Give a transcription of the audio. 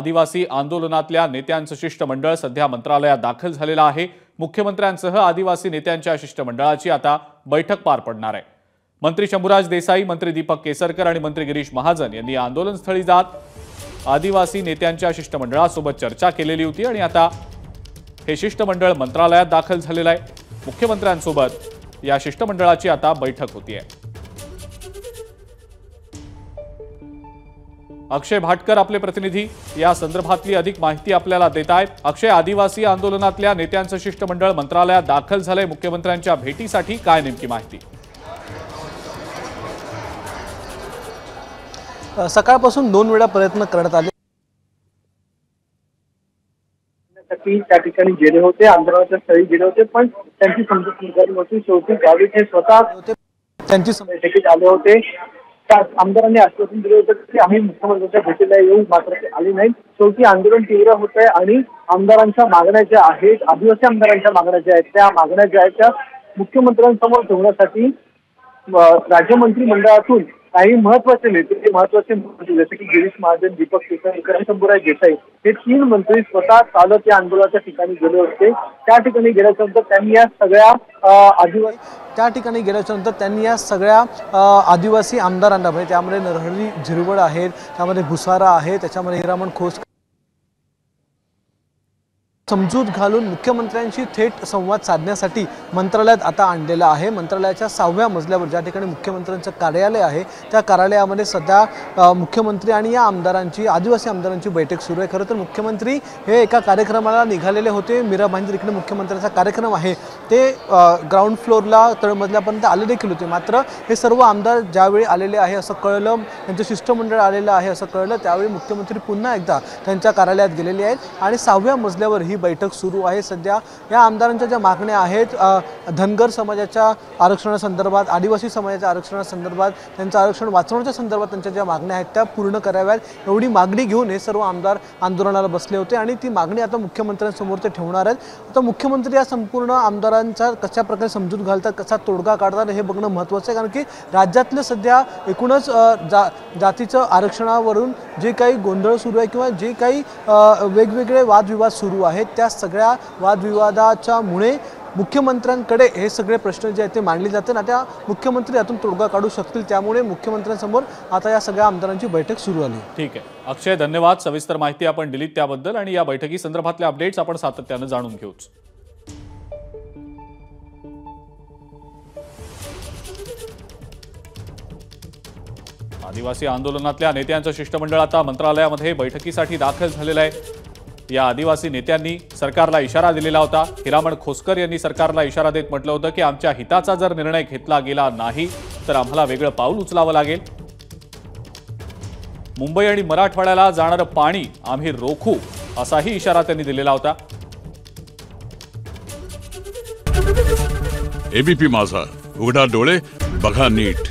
आदिवासी आंदोलनातल्या नेत्यांचं शिष्टमंडळ सध्या मंत्रालयात दाखल झालेलं आहे। मुख्यमंत्र्यांसह आदिवासी नेत्यांच्या शिष्टमंडळाची आता बैठक पार पडणार आहे। मंत्री शंभूराज देसाई, मंत्री दीपक केसरकर आणि मंत्री गिरीश महाजन यांनी आंदोलनस्थळी जात आदिवासी नेत्यांच्या शिष्टमंडळासोबत चर्चा केलेली होती आणि आता हे शिष्टमंडळ मंत्रालयात दाखल झालेलं आहे। मुख्यमंत्र्यांसोबत या शिष्टमंडळाची आता बैठक होतीये। अक्षय भाटकर आपले प्रतिनिधी या संदर्भातली अधिक माहिती आपल्याला देत आहेत। अक्षय, आदिवासी आंदोलनातल्या नेत्यांचं शिष्टमंडळ मंत्रालयात दाखल झालंय मुख्यमंत्र्यांच्या भेटीसाठी, काय नेमकी माहिती? सकाळपासून 2 वेळा प्रयत्न करण्यात आले, त्या ठिकाणी गेले होते, आंदोलनाच्या स्थळी गेले होते, पण त्यांची समजूत निघाली होती। शेवटी गावित हे स्वतः त्यांची बैठकीत आले होते। आमदारांनी आश्वासन दिले होते की आम्ही मुख्यमंत्र्यांच्या भेटीला येऊ, मात्र ते आले नाही। शेवटी आंदोलन तीव्र होत आहे आणि आमदारांच्या मागण्या ज्या आहेत, आदिवासी आमदारांच्या मागण्या ज्या आहेत, त्या मागण्या ज्या आहेत त्या मुख्यमंत्र्यांसमोर ठेवण्यासाठी राज्य मंत्रिमंडळातून काही महत्वाचे नेते, महत्वाचे मंत्री जसे की गिरीश महाजन, दीपक केसरकर आणि शंभूराज देसाई हे 3 मंत्री स्वतः चालत या आंदोलनाच्या ठिकाणी गेले होते। त्या ठिकाणी गेल्यानंतर त्यांनी या सगळ्या आदिवासी आमदारांना, म्हणजे त्यामध्ये नरहरी झिरवळ आहेत, त्यामध्ये भुसारा आहे, त्याच्यामध्ये हिरामण खोस समजूत घालून मुख्यमंत्र्यांशी थेट संवाद साधण्यासाठी मंत्रालयात आता आणलेला आहे। मंत्रालयाच्या 6व्या मजल्यावर ज्या ठिकाणी मुख्यमंत्र्यांचं कार्यालय आहे त्या कार्यालयामध्ये सध्या मुख्यमंत्री आणि या आमदारांची, आदिवासी आमदारांची बैठक सुरू आहे। खरं तर मुख्यमंत्री हे एका कार्यक्रमाला निघालेले होते। मीरा भाईंदर इकडे मुख्यमंत्र्यांचा कार्यक्रम आहे, ते ग्राउंड फ्लोअरला तळमजल्यापर्यंत आले देखील होते। मात्र हे सर्व आमदार ज्यावेळी आलेले आहे असं कळलं, त्यांचं शिष्टमंडळ आलेलं आहे असं कळलं, त्यावेळी मुख्यमंत्री पुन्हा एकदा त्यांच्या कार्यालयात गेलेले आहेत आणि 6व्या मजल्यावर ही बैठक सुरू आहे। सध्या या आमदारांच्या ज्या मागण्या आहेत, धनगर समाजाच्या आरक्षणासंदर्भात, आदिवासी समाजाच्या आरक्षणासंदर्भात, त्यांचं आरक्षण वाचवण्याच्या संदर्भात त्यांच्या ज्या मागण्या आहेत त्या पूर्ण कराव्यात, एवढी मागणी घेऊन हे सर्व आमदार आंदोलनाला बसले होते आणि ती मागणी आता मुख्यमंत्र्यांसमोर ते ठेवणार आहेत। आता मुख्यमंत्री या संपूर्ण आमदारांचा कशा प्रकारे समजूत घालतात, कसा तोडगा काढतात हे बघणं महत्त्वाचं आहे, कारण की राज्यातलं सध्या एकूणच जातीचं आरक्षणावरून जे काही गोंधळ सुरू आहे किंवा जे काही वेगवेगळे वादविवाद सुरू आहेत त्या सगळ्या वादविवादाच्या मुळे मुख्यमंत्र्यांकडे हे सगळे प्रश्न जे आहेत ते मांडले जातात। आता मुख्यमंत्री यातून तोडगा काढू शकतील, त्यामुळे मुख्यमंत्र्यांसमोर आता या सगळ्या आमदारांची बैठक सुरू आली। ठीक आहे अक्षय, धन्यवाद। सविस्तर माहिती आपण दिलीत त्याबद्दल आणि या बैठकी संदर्भातले अपडेट्स आपण सातत्याने जाणून घेऊच। आदिवासी आंदोलनातल्या नेत्यांचं शिष्टमंडळ आता मंत्रालयामध्ये बैठकीसाठी दाखल झालेलं आहे। या आदिवासी नेत्यांनी सरकारला इशारा दिलेला होता। हिरामण खोसकर यांनी सरकारला इशारा देत म्हटलं होतं की आमच्या हिताचा जर निर्णय घेतला गेला नाही तर आम्हाला वेगळं पाऊल उचलावं लागेल। मुंबई आणि मराठवाड्याला जाणारं पाणी आम्ही रोखू असाही इशारा त्यांनी दिलेला होता। एबीपी माझा, उघडा डोळे बघा नीट।